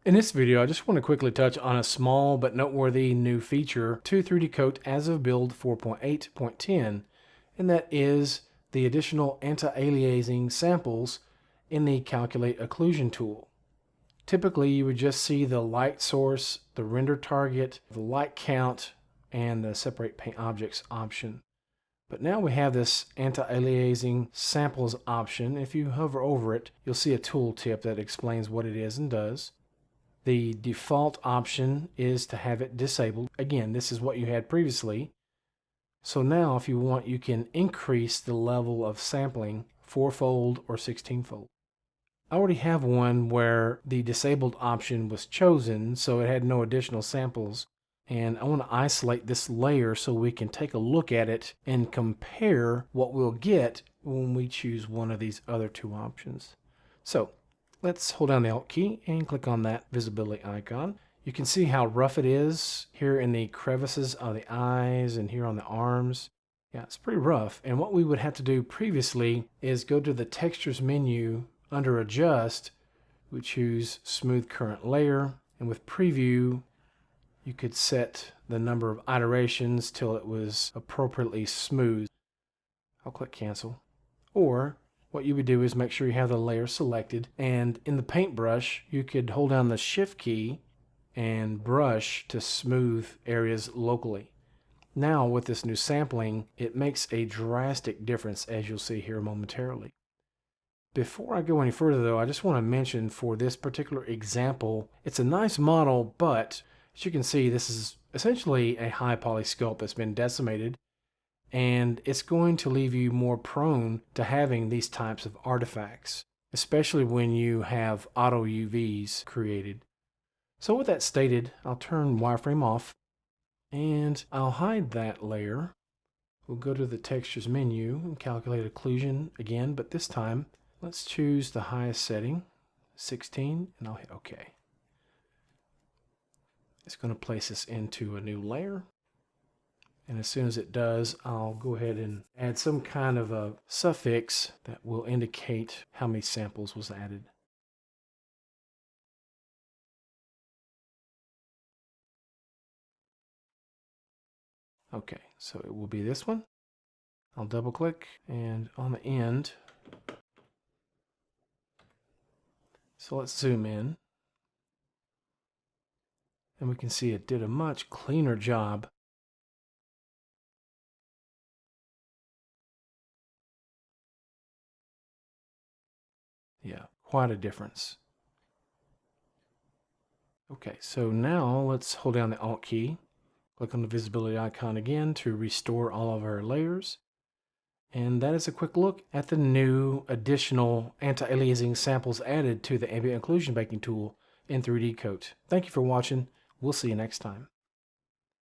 In this video, I just want to quickly touch on a small but noteworthy new feature to 3D Coat as of build 4.8.10, and that is the additional anti-aliasing samples in the Calculate Occlusion tool. Typically, you would just see the light source, the render target, the light count, and the separate paint objects option. But now we have this anti-aliasing samples option. If you hover over it, you'll see a tooltip that explains what it is and does. The default option is to have it disabled. Again, this is what you had previously. So now if you want, you can increase the level of sampling 4-fold or 16-fold. I already have one where the disabled option was chosen, so it had no additional samples. And I want to isolate this layer so we can take a look at it and compare what we'll get when we choose one of these other two options. So let's hold down the Alt key and click on that visibility icon. You can see how rough it is here in the crevices of the eyes and here on the arms. Yeah, it's pretty rough. And what we would have to do previously is go to the Textures menu under Adjust. We choose Smooth Current Layer, and with Preview, you could set the number of iterations till it was appropriately smooth. I'll click Cancel. Or what you would do is make sure you have the layer selected, and in the paintbrush you could hold down the Shift key and brush to smooth areas locally. Now with this new sampling, it makes a drastic difference, as you'll see here momentarily. Before I go any further though, I just want to mention for this particular example, it's a nice model, but as you can see, this is essentially a high poly sculpt that's been decimated, and it's going to leave you more prone to having these types of artifacts, especially when you have auto UVs created. So with that stated, I'll turn wireframe off and I'll hide that layer. We'll go to the Textures menu and Calculate Occlusion again, but this time let's choose the highest setting, 16, and I'll hit OK. It's going to place us into a new layer. And as soon as it does, I'll go ahead and add some kind of a suffix that will indicate how many samples was added. Okay, so it will be this one. I'll double click, and on the end, so let's zoom in. And we can see it did a much cleaner job. Yeah, quite a difference. Okay, so now let's hold down the Alt key, click on the visibility icon again to restore all of our layers. And that is a quick look at the new additional anti-aliasing samples added to the Ambient Occlusion Baking tool in 3D Coat. Thank you for watching. We'll see you next time.